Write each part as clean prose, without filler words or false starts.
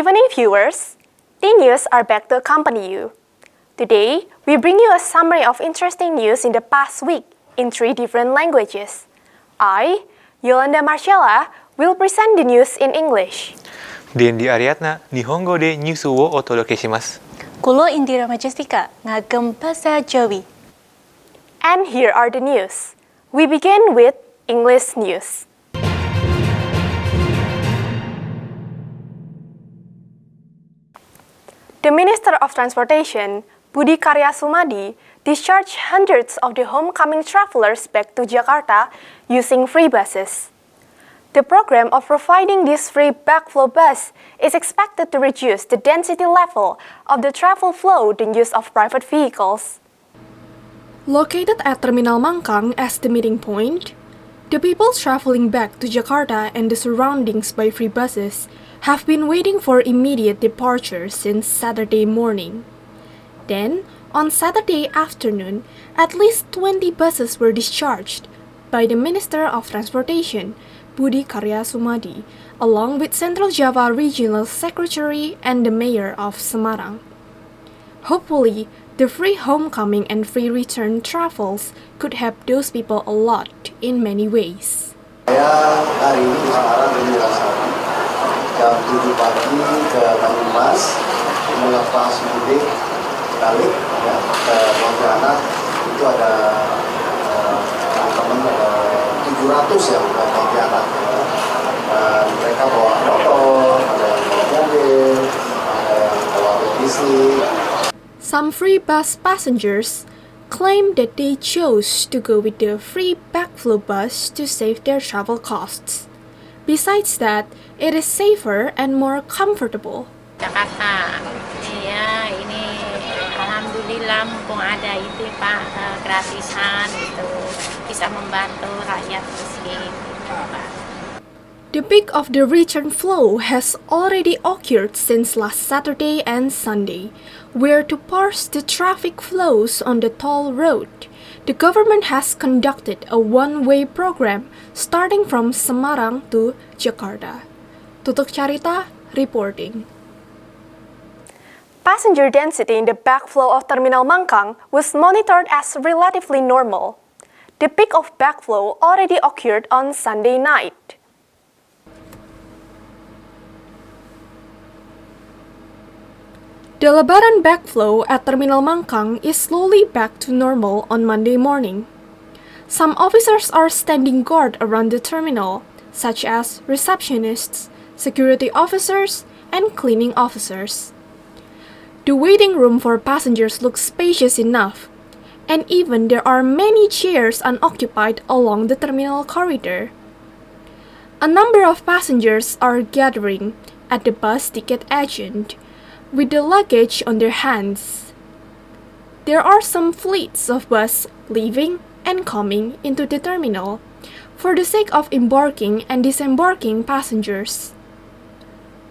Good evening, viewers. T-News are back to accompany you. Today, we bring you a summary of interesting news in the past week in 3 different languages. I, Yolanda Marcella, will present the news in English. Dendi Ariadna, Nihongo de News wo otodokei shimasu. Kulo Indira Majestika, ngagem bahasa Jawi. And here are the news. We begin with English news. The Minister of Transportation, Budi Karya Sumadi, discharged hundreds of the homecoming travelers back to Jakarta using free buses. The program of providing this free backflow bus is expected to reduce the density level of the travel flow than use of private vehicles. Located at Terminal Mangkang as the meeting point, the people traveling back to Jakarta and the surroundings by free buses have been waiting for immediate departure since Saturday morning. Then, on Saturday afternoon, at least 20 buses were discharged by the Minister of Transportation, Budi Karya Sumadi, along with Central Java Regional Secretary and the Mayor of Semarang. Hopefully, the free homecoming and free return travels could help those people a lot in many ways. Saya hari ini Semarang ini Rasari jam 7 pagi ke Banyumas melepas mudik balik ya, ke Pontianak. Itu ada teman-teman 700 yang ke Pontianak ya. Dan mereka bawa motor, ada yang bawa mobil, ada yang bawa logistik. Some free bus passengers claim that they chose to go with the free backflow bus to save their travel costs. Besides that, it is safer and more comfortable. Jakarta, iya ini alhamdulillah mumpung ada itu Pak gratisan gitu bisa membantu rakyat miskin gitu Pak. The peak of the return flow has already occurred since last Saturday and Sunday, where to parse the traffic flows on the toll road, the government has conducted a one-way program starting from Semarang to Jakarta. Tutuk Carita reporting. Passenger density in the backflow of Terminal Mangkang was monitored as relatively normal. The peak of backflow already occurred on Sunday night. The Lebaran backflow at Terminal Mangkang is slowly back to normal on Monday morning. Some officers are standing guard around the terminal, such as receptionists, security officers, and cleaning officers. The waiting room for passengers looks spacious enough, and even there are many chairs unoccupied along the terminal corridor. A number of passengers are gathering at the bus ticket agent, with the luggage on their hands. There are some fleets of buses leaving and coming into the terminal for the sake of embarking and disembarking passengers.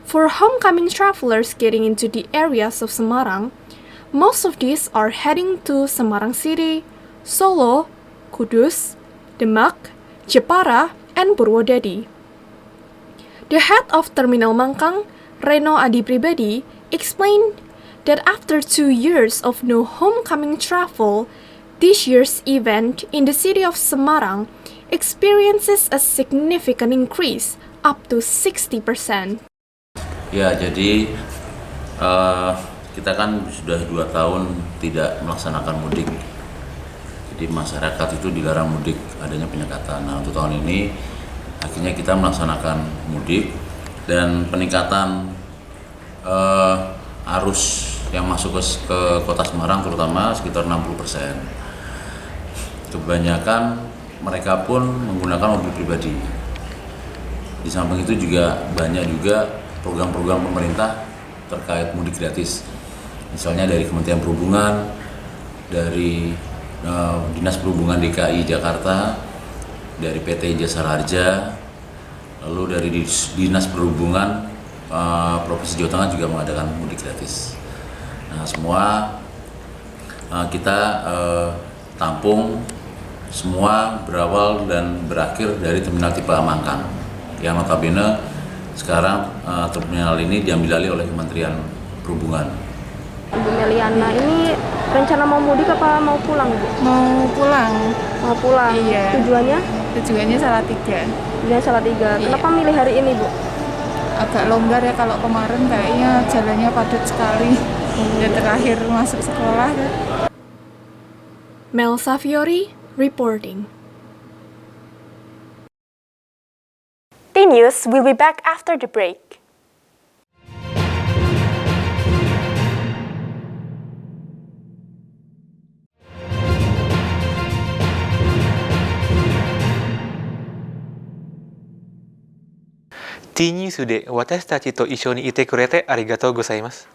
For homecoming travelers getting into the areas of Semarang, most of these are heading to Semarang City, Solo, Kudus, Demak, Jepara, and Purwodadi. The head of Terminal Mangkang, Reno Adi Pribadi, explained that after 2 years of no homecoming travel, this year's event in the city of Semarang experiences a significant increase up to 60%. Ya, jadi kita kan sudah 2 tahun tidak melaksanakan mudik. Jadi masyarakat itu dilarang mudik, adanya penyekatan. Nah, untuk tahun ini akhirnya kita melaksanakan mudik dan peningkatan arus yang masuk ke kota Semarang terutama sekitar 60%. Kebanyakan mereka pun menggunakan mobil pribadi. Di samping itu juga banyak juga program-program pemerintah terkait mudik gratis. Misalnya dari Kementerian Perhubungan, dari Dinas Perhubungan DKI Jakarta, dari PT Jasara Harja, lalu dari Dinas Perhubungan Provinsi Jawa Tengah juga mengadakan mudik gratis. Nah, semua kita tampung, semua berawal dan berakhir dari Terminal Tipe Mangkang yang notabene Sekarang terminal ini diambil alih oleh Kementerian Perhubungan. Ibu Meliana ini rencana mau mudik apa mau pulang, Bu? Mau pulang. Mau pulang. Iya. Tujuannya Salatiga. Tujuannya Salatiga. Iya. Kenapa milih hari ini, Bu? Agak longgar ya, kalau kemarin kayaknya jalannya padat sekali. Dan terakhir masuk sekolah kan. Mel Saviori reporting. T-News will be back after the break. T-News で私たちと一緒にいてくれてありがとうございます。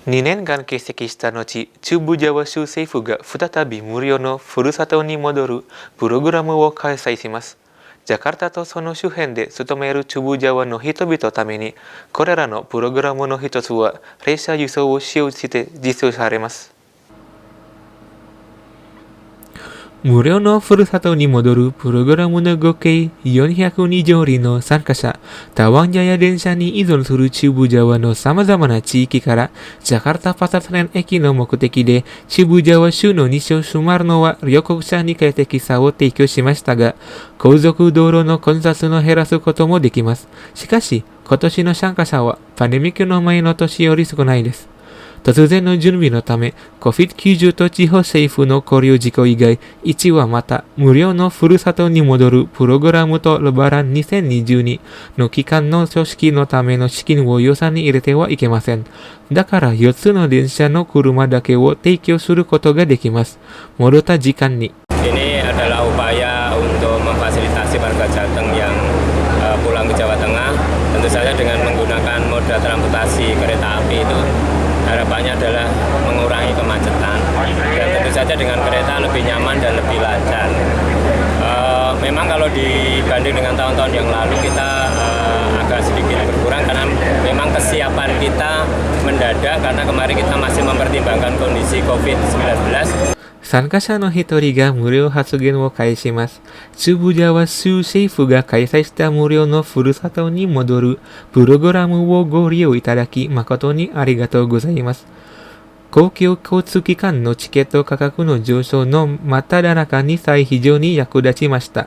2年間欠席した後、中部ジャワ州政府が再び無料のふるさとに戻るプログラムを開催します。ジャカルタとその周辺で勤める中部ジャワの人々のために、これらのプログラムの一つは列車輸送を使用して実施されます。無料のふるさとに戻るプログラムの合計400以上の参加者、タワンジャヤ電車に依存する中部ジャワの様々な地域から、ジャカルタパサトレン駅の目的で、中部ジャワ州の西を閉まるのは旅行者に快適さを提供しましたが、高速道路の混雑を減らすこともできます。しかし、今年の参加者はパンデミックの前の年より少ないです。突然の準備のため、COVID-90 と地方政府の考慮事項以外、1はまた無料のふるさとに戻るプログラムとレバラン2022の期間の組織のための資金を予算に入れてはいけません。だから4つの電車の車だけを提供することができます。戻った時間に。Ini adalah upaya untuk memfasilitasi warga Jateng yang pulang ke Jawa Tengah, tentu saja dengan menggunakan moda transportasi kereta api itu. Harapannya adalah mengurangi kemacetan dan tentu saja dengan kereta lebih nyaman dan lebih lancar. Memang kalau dibanding dengan tahun-tahun yang lalu kita agak sedikit berkurang karena memang kesiapan kita mendadak karena kemarin kita masih mempertimbangkan kondisi COVID-19. 参加者の一人が無料発言を返します。中部ジャワ州政府が開催した無料のふるさとに戻るプログラムをご利用いただき誠にありがとうございます。公共交通機関のチケット価格の上昇の真っ只中に際非常に役立ちました。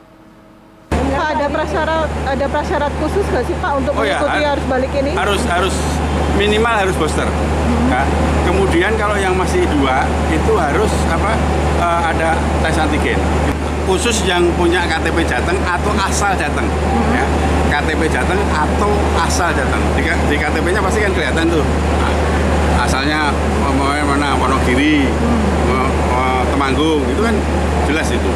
ada prasyarat khusus nggak sih Pak untuk mengikuti arus balik ini? Harus minimal harus booster. Nah, kemudian kalau yang masih 2 itu harus ada tes antigen. Khusus yang punya KTP Jateng atau asal Jateng. Ya. KTP Jateng atau asal Jateng. Di KTP-nya pasti kan kelihatan tuh. Nah, asalnya mana Wonogiri, Temanggung, itu kan jelas itu.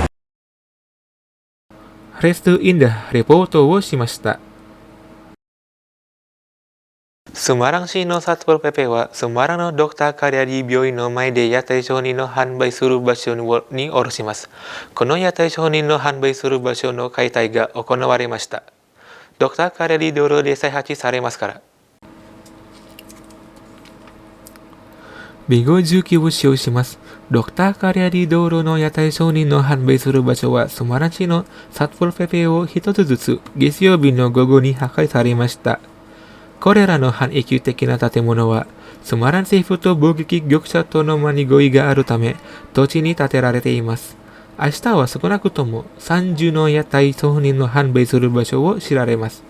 Restu Indah reportoをしました。Semarang市のサツポロPPはセマラのドクターカリアリー病院の前で屋台商品の販売する場所に卸します。この屋台商品の販売する場所の解体が行われました。ドクターカリアリー道路で再発されますから。備後重機を使用します。ドクターカリアリー道路の屋台商人の販売する場所はセマラ市のサツポロペペを一つずつ月曜日の午後に破壊されました。これらの半永久的な建物はセマラン政府と貿易業者との間に合意があるため土地に建てられています。明日は少なくとも30の屋台商人の販売する場所を知られます。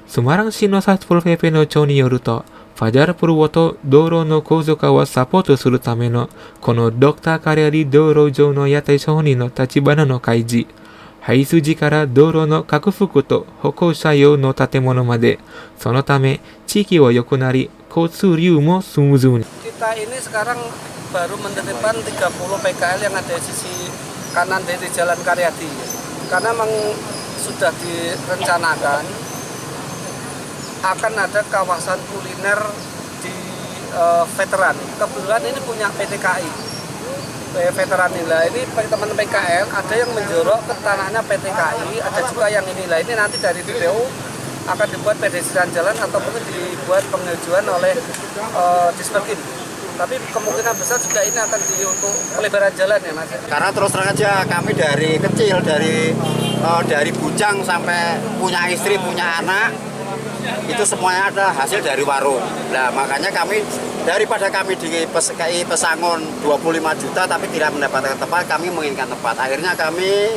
セマラン市のサツポロペペの長によると、ファジャルプルオと道路の高速化をサポートするためのこのドクターカリアリー道路上の屋台商人の立花の開示、排水時から道路の拡幅と歩行者用の建物まで、そのため地域は良くなり、交通流もスムーズに。Kita ini sekarang baru menerapkan 30 PKL yang ada di sisi kanan dari Jalan Karyadi, karena memang sudah direncanakan akan ada kawasan kuliner di veteran. Kebetulan ini punya PT KAI veteran inilah. Ini teman PKL ada yang menjorok ke tanahnya PT KAI, ada juga yang inilah. Ini nanti dari DPU akan dibuat pedestrian jalan atau mungkin dibuat penghijauan oleh Disperkin. Tapi kemungkinan besar juga ini akan untuk pelebaran jalan ya Mas. Karena terus terang aja kami dari kecil, dari bujang sampai punya istri, punya anak, itu semuanya ada hasil dari warung. Nah makanya kami, daripada kami di pesangon 25 juta tapi tidak mendapatkan tempat, kami menginginkan tempat. Akhirnya kami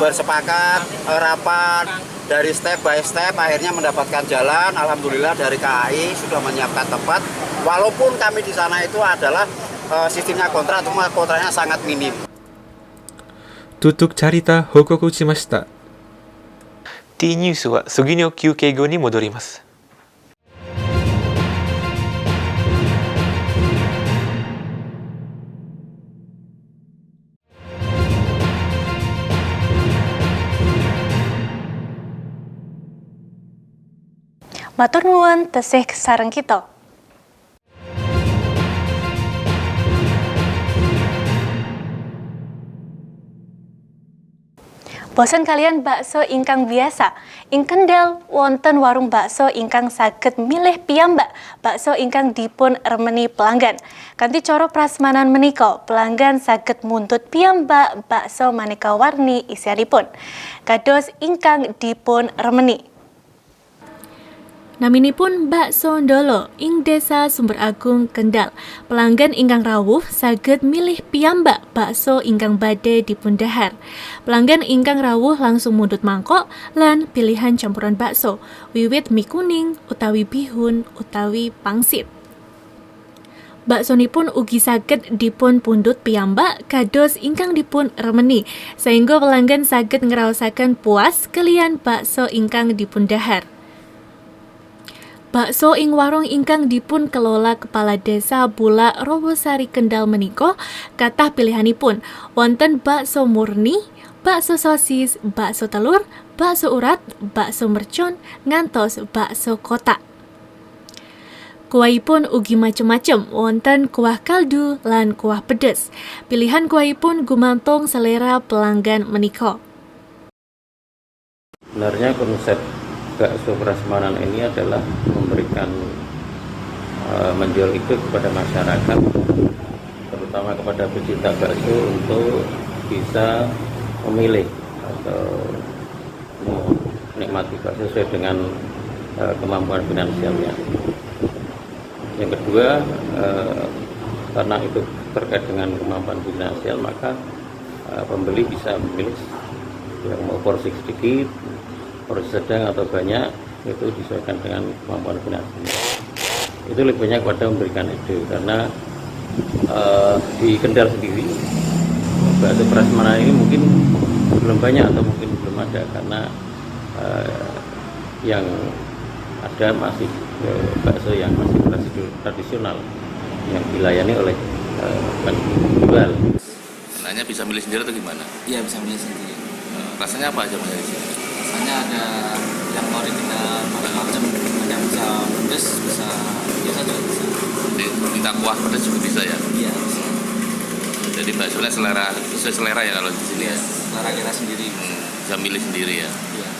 bersepakat, rapat, dari step by step akhirnya mendapatkan jalan. Alhamdulillah dari KAI sudah menyiapkan tempat. Walaupun kami di sana itu adalah sistemnya kontrak, cuma kontraknya sangat minim. Tutuk carita hokoku shimashita. T ニュースは次の休憩後に戻ります。Matur nuwun tesih sareng kita. Bosen kalian bakso ingkang biasa? Ing Kendal wonten warung bakso ingkang saged milih piyambak bakso ingkang dipun remeni pelanggan. Kanthi cara prasmanan menika, pelanggan saged muntut piyambak bakso maneka warni isianipun kados ingkang dipun remeni. Naminipun Bakso Ndolo ing Desa Sumber Agung, Kendal. Pelanggan ingkang rawuh saged milih piyambak bakso ingkang badhe dipundhahar. Pelanggan ingkang rawuh langsung mundhut mangkok lan pilihan campuran bakso, wiwit mie kuning utawi bihun utawi pangsit. Baksonipun ugi saged dipun pundhut piyambak kados ingkang dipun remeni, sehingga pelanggan saged ngraosaken puas kaliyan bakso ingkang dipundhahar. Bakso ing warung ingkang dipun kelola Kepala Desa Bulak Rawasari Kendal menika kathah pilihanipun. Wonten bakso murni, bakso sosis, bakso telur, bakso urat, bakso mercon, ngantos bakso kotak. Kuahipun ugi macem-macem, wonten kuah kaldu lan kuah pedes. Pilihan kuahipun gumantung selera pelanggan menika. Sebenarnya konsep bakso prasmanan ini adalah memberikan menjual itu kepada masyarakat, terutama kepada pecinta bakso untuk bisa memilih atau menikmati bakso sesuai dengan kemampuan finansialnya. Yang kedua, karena itu terkait dengan kemampuan finansial, maka pembeli bisa memilih yang mau porsi sedikit, porsi sedang atau banyak, itu disesuaikan dengan kemampuan finansial. Itu lebih banyak pada memberikan ide, karena di Kendal sendiri bakso prasmanan ini mungkin belum banyak atau mungkin belum ada, karena yang ada masih bakso yang masih tradisional yang dilayani oleh penjual. Nanya bisa milih sendiri atau gimana? Iya, bisa milih sendiri. Rasanya apa aja Mas di sini? Rasanya ada yang original macam-macam, ada yang bisa pedas, bisa biasa juga bisa. Minta kuah pedas juga bisa ya? Iya, bisa. Jadi baksonya sesuai selera ya kalau di sini ya? Selera kita sendiri. Bisa milih sendiri ya? Iya.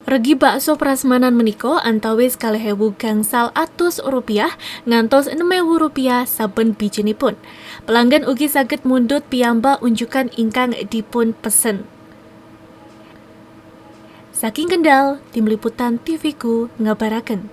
Regi bakso prasmanan menika antawis 2.000 gangsal atus rupiah ngantos 6.000 rupiah saben bijinipun. Pelanggan ugi saged mundhut piyambak unjukan ingkang dipun pesen. Saking Kendal, tim liputan TV-ku ngabaraken.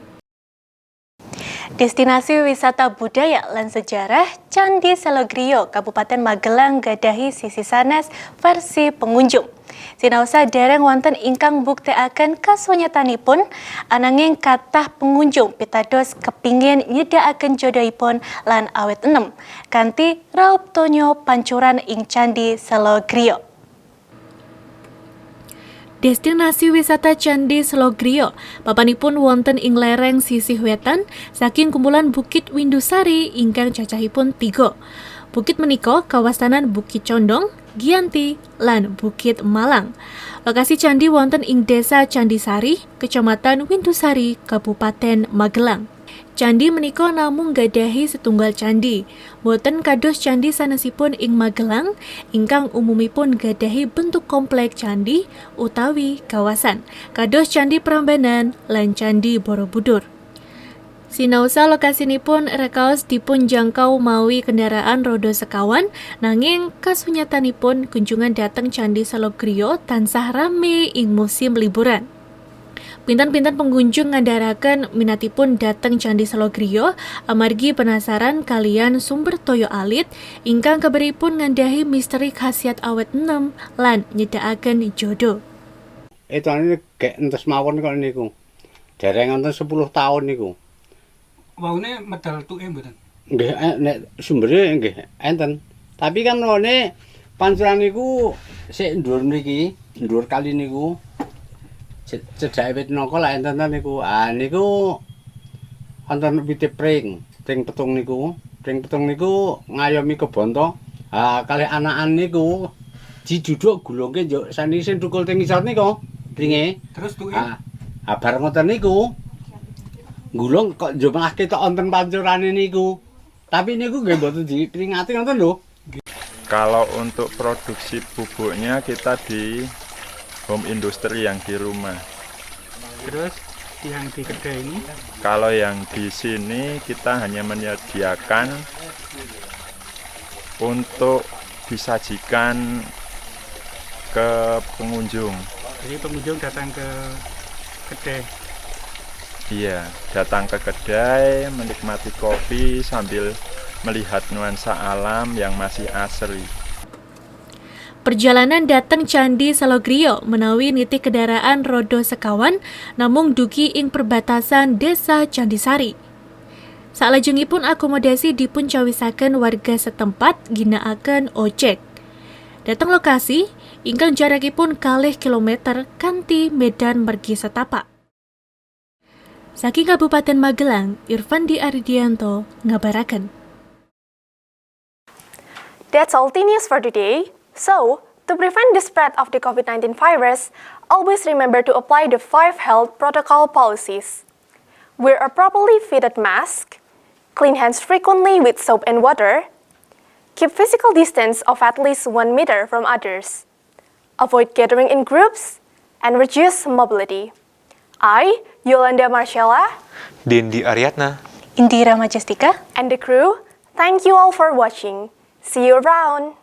Destinasi wisata budaya lan sejarah Candi Selogrio, Kabupaten Magelang gadahi sisi sanes versi pengunjung. Sinaosa dereng wonten ingkang buktekaken kasunyatanipun, ananging kathah pengunjung pitados kepingin nyedakaken jodohipun lan awet enem kanthi raup tonyo pancuran ing Candi Selogrio. Destinasi wisata Candi Selogrio papanipun wonten ing lereng sisih wetan saking kumpulan Bukit Windusari ingkang cacahipun 3. Bukit menika kawastanan Bukit Condong, Giyanti, lan Bukit Malang. Lokasi candi wonten ing Desa Candisari, Kecamatan Windusari, Kabupaten Magelang. Candi menika namung gadahi setunggal candi. Boten kados candi sanesipun ing Magelang ingkang umumipun gadahi bentuk komplek candi utawi kawasan. Kados Candi Prambanan lan Candi Borobudur. Sinausa lokasinipun rekaos dipun jangkau mawi kendaraan roda sekawan, nanging kasunyatanipun kunjungan dateng Candi Salogriyo tansah rame ing musim liburan. Pinten-pinten pengunjung ngandharaken minatipun dateng Candi Salogriyo amargi penasaran kalian sumber toyo alit ingkang kabaripun ngandhahi misteri khasiat awet enem lan nyedakaken jodoh. Itu ane kayak entes mawon kok niku. Dereng wonten 10 tahun niku. Waune medal tuke mboten. Nggih nek sumbere nggih enten. Tapi kan wone pancuran niku sik ndur niki, ndur kali niku. Cedhake wit nangka lak enten niku. Ah niku wonten wite pring petung niku. Pring petung niku ngayomi kebonto. Ah kalih anakan niku diduduk gulungke yo sanise thukul teng ngisor niku. Pringe. Terus tuke. Ah bareng ngoten niku. Gulung kok njumlahke tok wonten pancurane niku. Tapi niku nggih mboten diperingati ngoten lho. Kalau untuk produksi bubuknya kita di home industry yang di rumah. Terus yang di kedai ini? Kalau yang di sini kita hanya menyediakan untuk disajikan ke pengunjung. Jadi pengunjung datang ke kedai. Iya, datang ke kedai, menikmati kopi sambil melihat nuansa alam yang masih asri. Perjalanan dateng Candi Salogriyo menawi niti kendaraan roda sekawan namung dugi ing perbatasan Desa Candisari. Salajengipun akomodasi dipun cawisaken warga setempat ginakaken ojek. Dateng lokasi ingkang jarakipun 0,5 kilometer kanthi medan mergi setapak. Saking Kabupaten Magelang, Irfandi Aridianto ngabaraken. That's all the news for today. So, to prevent the spread of the COVID-19 virus, always remember to apply the 5 health protocol policies. Wear a properly fitted mask, clean hands frequently with soap and water, keep physical distance of at least 1 meter from others, avoid gathering in groups, and reduce mobility. I, Yolanda Marcella, Dendi Ariadna, Indira Majestika, and the crew, thank you all for watching. See you around!